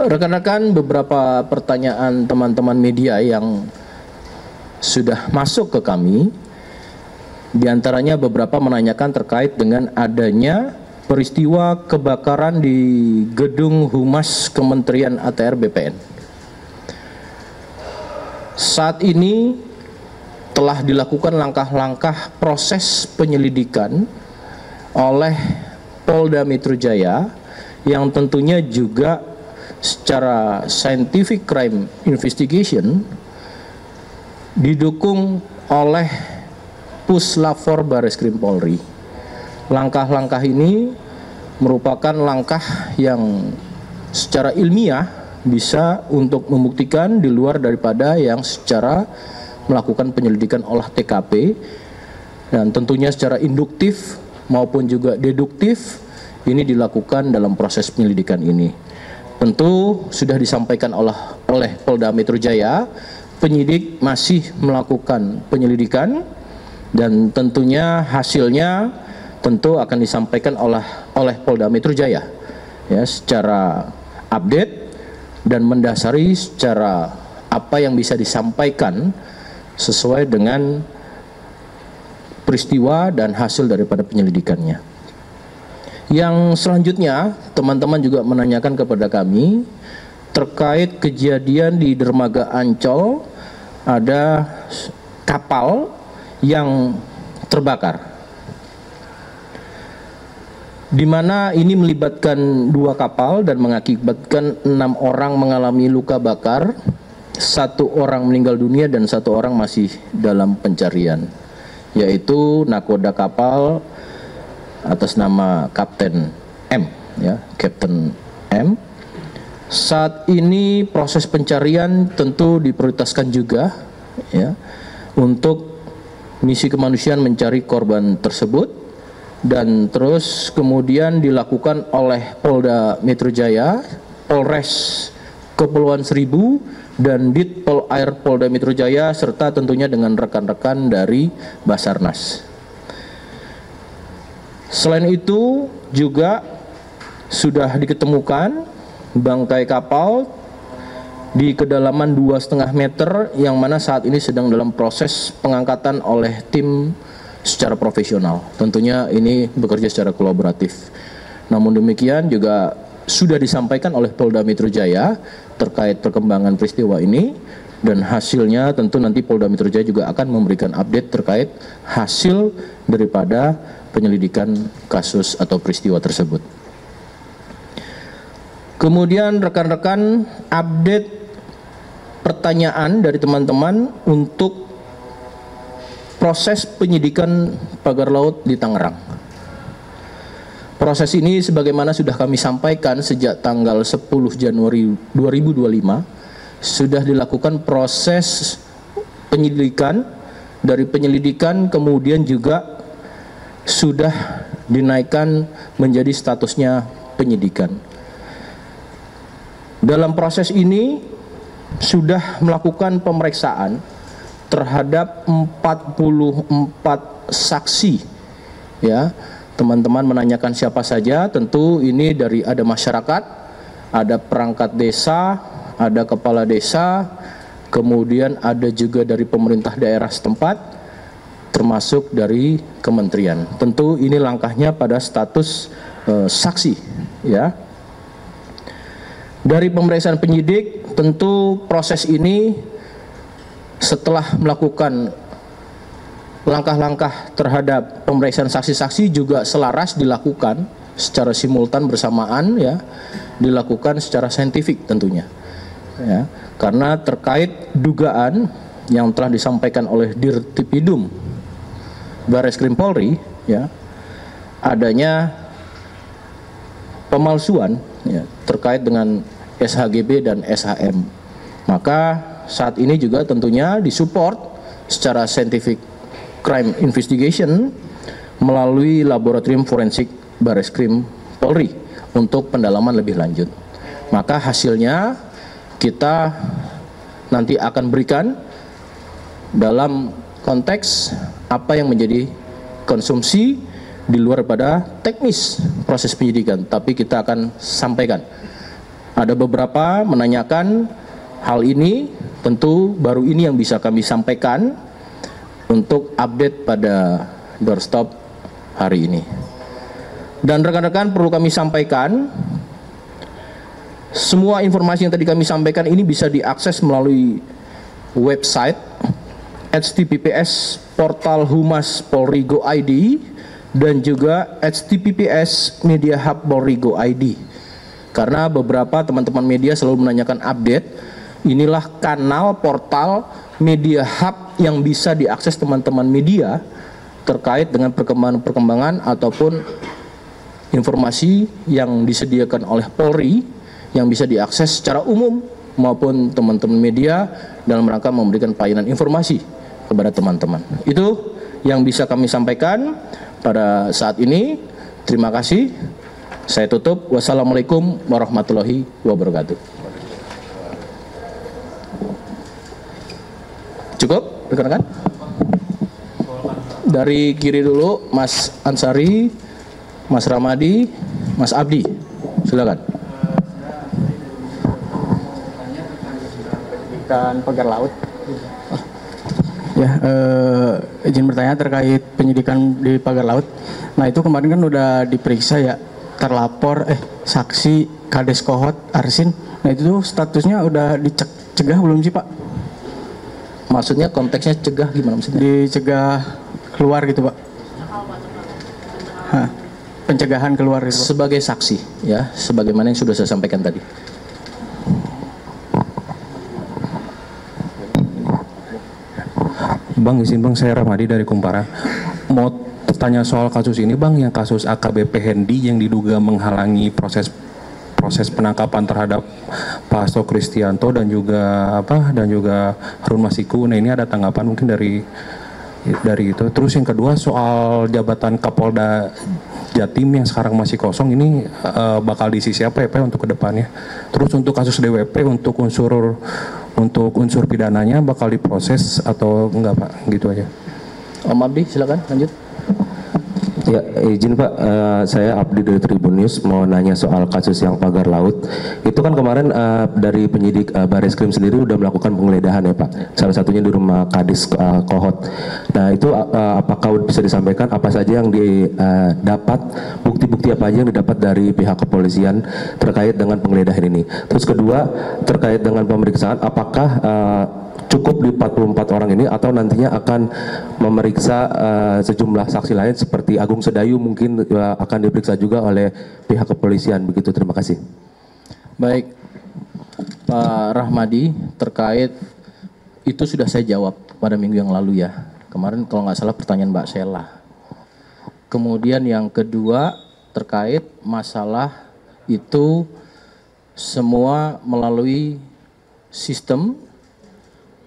Rekan-rekan, beberapa pertanyaan teman-teman media yang sudah masuk ke kami, diantaranya beberapa menanyakan terkait dengan adanya peristiwa kebakaran di gedung Humas Kementerian ATR BPN. Saat ini telah dilakukan langkah-langkah proses penyelidikan oleh Polda Metro Jaya yang tentunya juga secara scientific crime investigation didukung oleh Puslapfor Bareskrim Polri. Langkah-langkah ini merupakan langkah yang secara ilmiah bisa untuk membuktikan di luar daripada yang secara melakukan penyelidikan olah TKP, dan tentunya secara induktif maupun juga deduktif ini dilakukan dalam proses penyelidikan ini. Tentu sudah disampaikan oleh Polda Metro Jaya, penyidik masih melakukan penyelidikan dan tentunya hasilnya tentu akan disampaikan oleh Polda Metro Jaya ya, secara update dan mendasari secara apa yang bisa disampaikan sesuai dengan peristiwa dan hasil daripada penyelidikannya. Yang selanjutnya, teman-teman juga menanyakan kepada kami terkait kejadian di Dermaga Ancol, ada kapal yang terbakar, di mana ini melibatkan 2 kapal dan mengakibatkan 6 orang mengalami luka bakar, 1 orang meninggal dunia dan 1 orang masih dalam pencarian, yaitu nakoda kapal atas nama Kapten M, ya, Kapten M. Saat ini proses pencarian tentu diprioritaskan juga, ya, untuk misi kemanusiaan mencari korban tersebut, dan terus kemudian dilakukan oleh Polda Metro Jaya, Polres Kepulauan Seribu, dan Ditpol Air Polda Metro Jaya, serta tentunya dengan rekan-rekan dari Basarnas. Selain itu juga sudah diketemukan bangkai kapal di kedalaman 2,5 meter yang mana saat ini sedang dalam proses pengangkatan oleh tim secara profesional. Tentunya ini bekerja secara kolaboratif. Namun demikian juga sudah disampaikan oleh Polda Metro Jaya terkait perkembangan peristiwa ini, dan hasilnya tentu nanti Polda Metro Jaya juga akan memberikan update terkait hasil daripada penyelidikan kasus atau peristiwa tersebut. Kemudian rekan-rekan, update pertanyaan dari teman-teman untuk proses penyidikan pagar laut di Tangerang. Proses ini sebagaimana sudah kami sampaikan sejak tanggal 10 Januari 2025 sudah dilakukan proses penyelidikan. Dari penyelidikan kemudian juga sudah dinaikkan menjadi statusnya penyidikan. Dalam proses ini sudah melakukan pemeriksaan terhadap 44 saksi, ya. Teman-teman menanyakan siapa saja, tentu ini dari ada masyarakat, ada perangkat desa, ada kepala desa, kemudian ada juga dari pemerintah daerah setempat, termasuk dari kementerian. Tentu ini langkahnya pada status saksi, ya. Dari pemeriksaan penyidik, tentu proses ini setelah melakukan langkah-langkah terhadap pemeriksaan saksi-saksi juga selaras dilakukan secara simultan bersamaan, ya, dilakukan secara saintifik tentunya, ya, karena terkait dugaan yang telah disampaikan oleh Dirtipidum Bareskrim Polri, ya, adanya pemalsuan, ya, terkait dengan SHGB dan SHM. Maka saat ini juga tentunya disupport secara scientific crime investigation melalui laboratorium forensik Bareskrim Polri untuk pendalaman lebih lanjut. Maka hasilnya kita nanti akan berikan dalam konteks apa yang menjadi konsumsi di luar pada teknis proses penyidikan, tapi kita akan sampaikan Ada beberapa menanyakan hal ini, tentu baru ini yang bisa kami sampaikan untuk update pada doorstop hari ini. Dan rekan-rekan perlu kami sampaikan, semua informasi yang tadi kami sampaikan ini bisa diakses melalui website https portal Humas Polri Go ID dan juga https Media Hub Polri Go ID. Karena beberapa teman-teman media selalu menanyakan update, inilah kanal portal Media Hub yang bisa diakses teman-teman media terkait dengan perkembangan ataupun informasi yang disediakan oleh Polri yang bisa diakses secara umum maupun teman-teman media dalam rangka memberikan pelayanan informasi kepada teman-teman. Itu yang bisa kami sampaikan pada saat ini. Terima kasih. Saya tutup. Wassalamualaikum warahmatullahi wabarakatuh. Cukup, rekan-rekan? Dari kiri dulu, Mas Ansari, Mas Ramadi, Mas Abdi. Silakan. Penyidikan pagar laut. Ya, izin bertanya terkait penyidikan di pagar laut. Nah, itu kemarin kan udah diperiksa ya terlapor, saksi Kades Kohot Arsin. Nah, itu tuh statusnya udah dicegah belum sih Pak? Maksudnya konteksnya cegah gimana maksudnya? Dicegah keluar gitu Pak. Pencegahan keluar gitu Pak. Sebagai saksi ya, sebagaimana yang sudah saya sampaikan tadi. Bang, izin Bang, saya Ramadi dari Kumpara. Mau tanya soal kasus ini Bang, yang kasus AKBP Hendy yang diduga menghalangi proses penangkapan terhadap Pak Hasto Kristianto dan juga Harun Masiku. Nah, ini ada tanggapan mungkin dari itu. Terus yang kedua soal jabatan Kapolda Jatim yang sekarang masih kosong, ini bakal diisi siapa ya Pak untuk kedepannya? Terus untuk kasus DWP untuk unsur pidananya bakal diproses atau enggak Pak? Gitu aja. Om Abdi silakan lanjut. Ya, izin Pak, saya Abdi dari Tribun News mau nanya soal kasus yang pagar laut. Itu kan kemarin dari penyidik Bareskrim sendiri udah melakukan penggeledahan ya Pak. Salah satunya di rumah Kadis Kohot. Nah, itu apakah bisa disampaikan apa saja yang didapat, bukti-bukti apa aja yang didapat dari pihak kepolisian terkait dengan penggeledahan ini. Terus kedua, terkait dengan pemeriksaan, apakah cukup di 44 orang ini atau nantinya akan memeriksa sejumlah saksi lain seperti Agung Sedayu mungkin akan diperiksa juga oleh pihak kepolisian begitu. Terima kasih. Baik, Pak Rahmadi, terkait itu sudah saya jawab pada minggu yang lalu ya. Kemarin kalau nggak salah pertanyaan Mbak Sela. Kemudian yang kedua terkait masalah itu semua melalui sistem.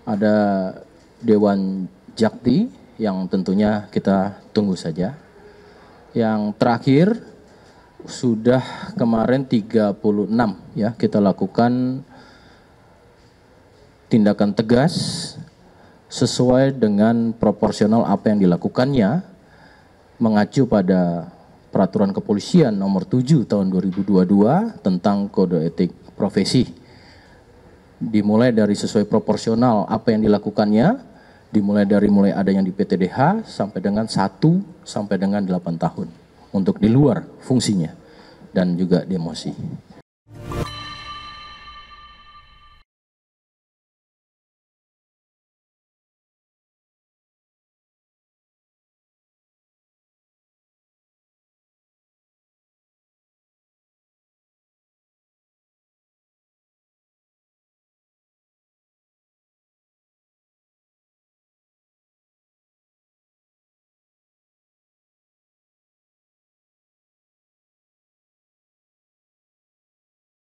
Ada Dewan Jakti yang tentunya kita tunggu saja. Yang terakhir sudah kemarin 36 ya kita lakukan tindakan tegas sesuai dengan proporsional apa yang dilakukannya mengacu pada Peraturan Kepolisian nomor 7 tahun 2022 tentang kode etik profesi. Dimulai dari sesuai proporsional apa yang dilakukannya, dimulai dari adanya di PTDH sampai dengan 1 sampai dengan 8 tahun untuk di luar fungsinya dan juga demosi.